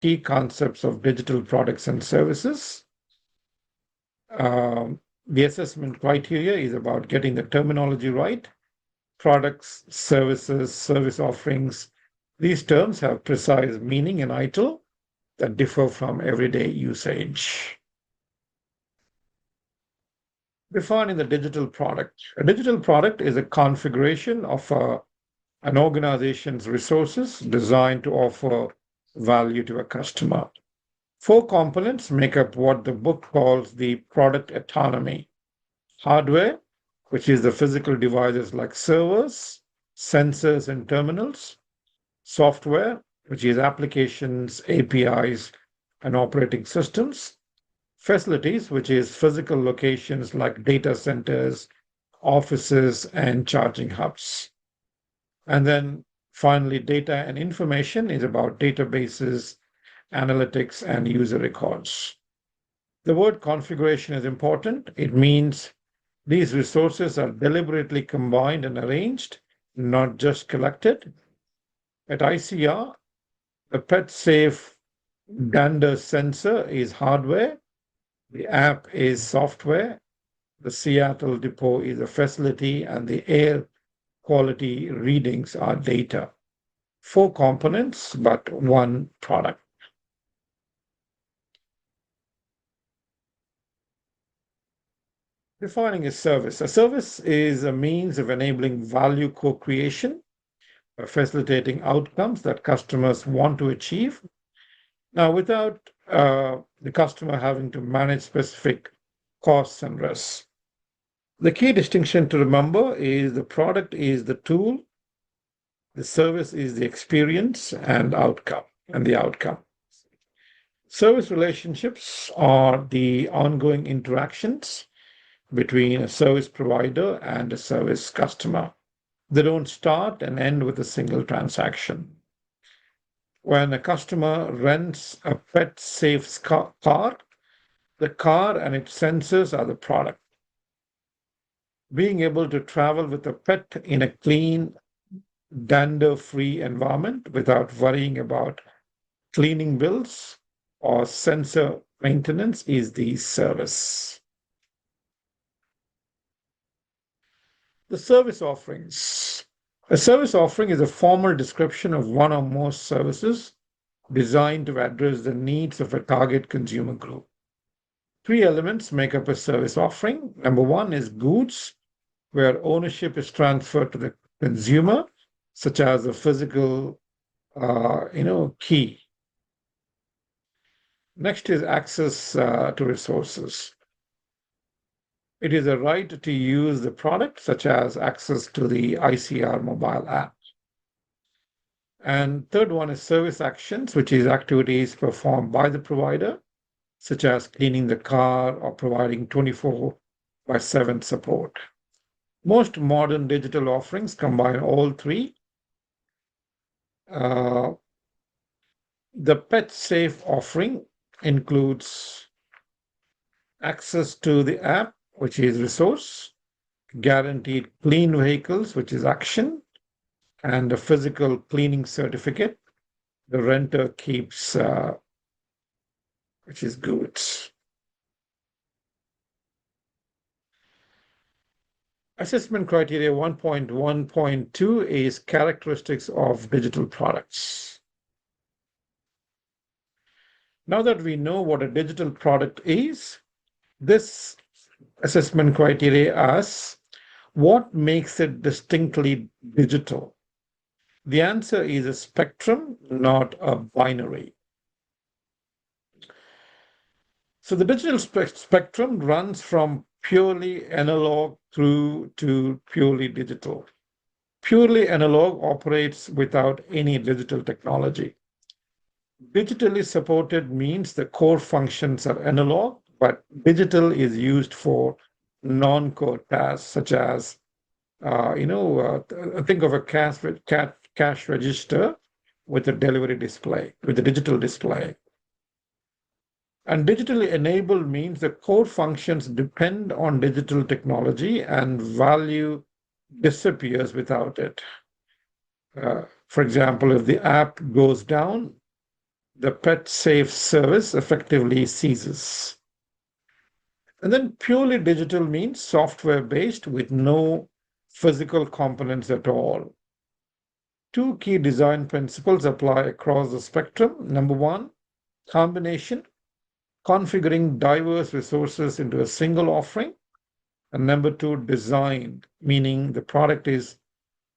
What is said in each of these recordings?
key concepts of digital products and services. The assessment criteria is about getting the terminology right. Products, services, service offerings. These terms have precise meaning in ITIL that differ from everyday usage. Defining the digital product. A digital product is a configuration of an organization's resources designed to offer value to a customer. 4 components make up what the book calls the product autonomy. Hardware, which is the physical devices like servers, sensors, and terminals. Software, which is applications, APIs, and operating systems. Facilities, which is physical locations like data centers, offices, and charging hubs. And then finally, data and information is about databases, analytics, and user records. The word configuration is important. It means these resources are deliberately combined and arranged, not just collected. At ICR, the PetSafe dander sensor is hardware, the app is software, the Seattle depot is a facility, and the air quality readings are data. 4 components, but 1 product. Defining a service. A service is a means of enabling value co-creation, facilitating outcomes that customers want to achieve. Now, without the customer having to manage specific costs and risks. The key distinction to remember is the product is the tool, the service is the experience and the outcome. Service relationships are the ongoing interactions between a service provider and a service customer. They don't start and end with a single transaction. When a customer rents a PetSafe car, the car and its sensors are the product. Being able to travel with a pet in a clean, dander-free environment without worrying about cleaning bills or sensor maintenance is the service. The service offerings. A service offering is a formal description of one or more services designed to address the needs of a target consumer group. 3 elements make up a service offering. Number 1 is goods, where ownership is transferred to the consumer, such as a physical, key. Next is access to resources. It is a right to use the product, such as access to the ICR mobile app. And third one is service actions, which is activities performed by the provider, such as cleaning the car or providing 24/7 support. Most modern digital offerings combine all 3. The PetSafe offering includes access to the app, which is resource, guaranteed clean vehicles, which is action, and a physical cleaning certificate the renter keeps, which is goods. Assessment criteria 1.1.2 is characteristics of digital products. Now that we know what a digital product is, this assessment criteria asks, what makes it distinctly digital? The answer is a spectrum, not a binary. So the digital spectrum runs from purely analog through to purely digital. Purely analog operates without any digital technology. Digitally supported means the core functions are analog, but digital is used for non-core tasks, such as, think of a cash register with a delivery display, with a digital display. And digitally enabled means the core functions depend on digital technology and value disappears without it. For example, if the app goes down, the pet safe service effectively ceases. And then purely digital means software based with no physical components at all. Two key design principles apply across the spectrum. Number one, combination, configuring diverse resources into a single offering. And number two, design, meaning the product is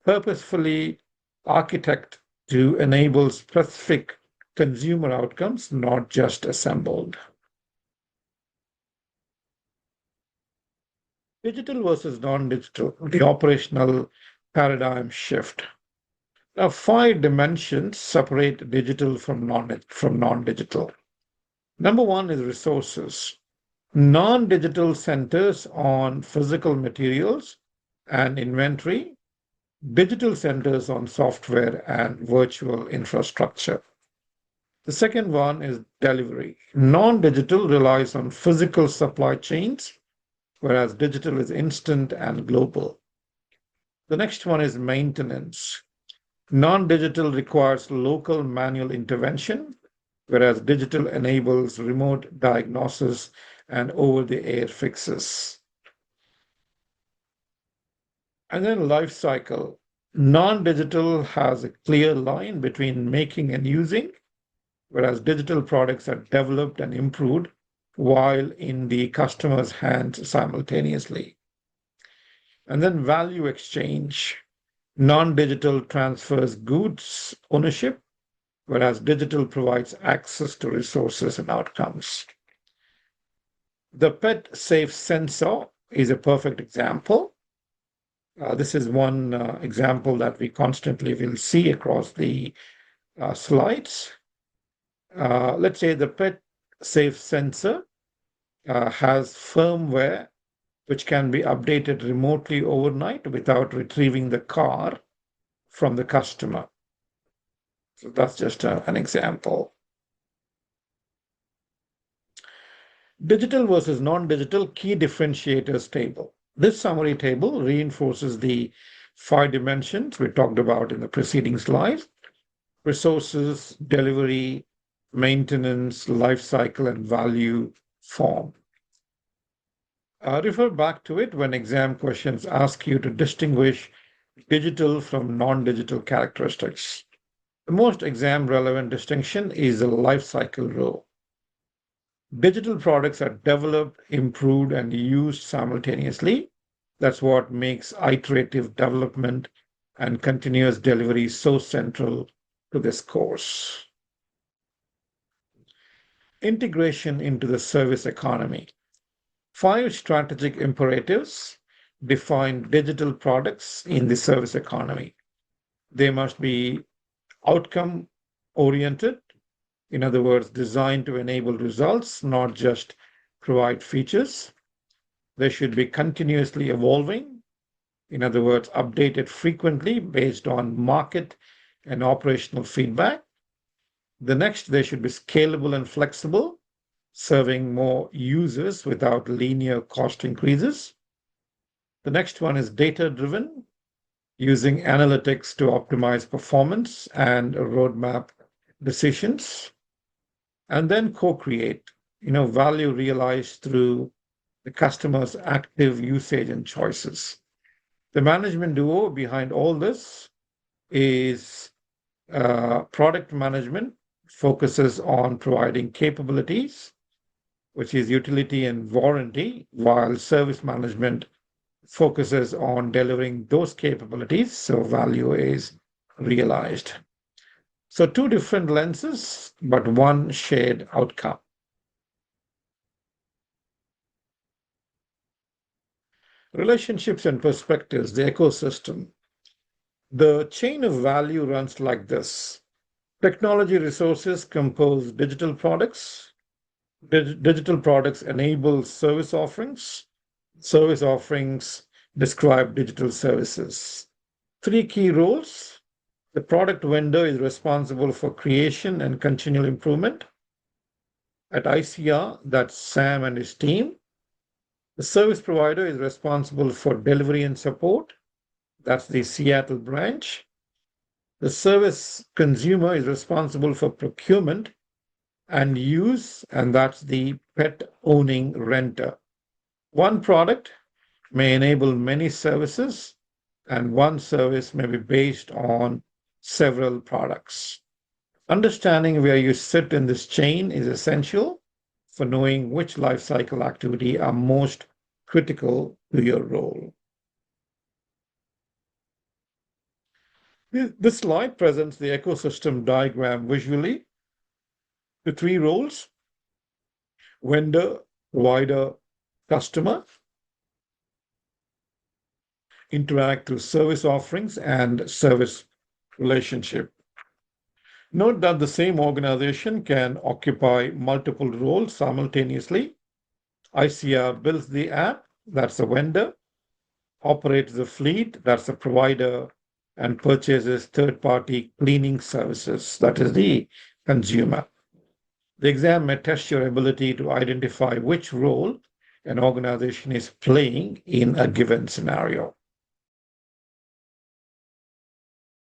purposefully architected to enable specific consumer outcomes, not just assembled. Digital versus non-digital, the operational paradigm shift. Now, five dimensions separate digital from non-digital. Number one is resources. Non-digital centers on physical materials and inventory. Digital centers on software and virtual infrastructure. The second one is delivery. Non-digital relies on physical supply chains, whereas digital is instant and global. The next one is maintenance. Non-digital requires local manual intervention, whereas digital enables remote diagnosis and over-the-air fixes. And then life cycle. Non-digital has a clear line between making and using, whereas digital products are developed and improved while in the customer's hands simultaneously. And then value exchange. Non-digital transfers goods ownership, whereas digital provides access to resources and outcomes. The pet safe sensor is a perfect example. This is one example that we constantly will see across the slides. Let's say the pet safe sensor has firmware which can be updated remotely overnight without retrieving the car from the customer. So that's just an example. Digital versus non-digital key differentiators table. This summary table reinforces the five dimensions we talked about in the preceding slides: resources, delivery, maintenance, life cycle, and value form. Refer back to it when exam questions ask you to distinguish digital from non-digital characteristics. The most exam-relevant distinction is the life cycle row. Digital products are developed, improved, and used simultaneously. That's what makes iterative development and continuous delivery so central to this course. Integration into the service economy. Five strategic imperatives define digital products in the service economy. They must be outcome-oriented, in other words, designed to enable results, not just provide features. They should be continuously evolving, in other words, updated frequently based on market and operational feedback. The next, they should be scalable and flexible, serving more users without linear cost increases. The next one is data-driven, using analytics to optimize performance and roadmap decisions. And then co-create, value realized through the customer's active usage and choices. The management duo behind all this is product management, focuses on providing capabilities, which is utility and warranty, while service management focuses on delivering those capabilities so value is realized. So two different lenses, but one shared outcome. Relationships and perspectives, the ecosystem. The chain of value runs like this. Technology resources compose digital products. Digital products enable service offerings. Service offerings describe digital services. Three key roles. The product vendor is responsible for creation and continual improvement. At ICR, that's Sam and his team. The service provider is responsible for delivery and support. That's the Seattle branch. The service consumer is responsible for procurement and use, and that's the pet owning renter. One product may enable many services, and one service may be based on several products. Understanding where you sit in this chain is essential for knowing which life cycle activity are most critical to your role. This slide presents the ecosystem diagram visually. The three roles: vendor, provider, customer, interact through service offerings and service relationship. Note that the same organization can occupy multiple roles simultaneously. ICR builds the app, that's a vendor, operates the fleet, that's a provider, and purchases third-party cleaning services, that is the consumer. The exam may test your ability to identify which role an organization is playing in a given scenario.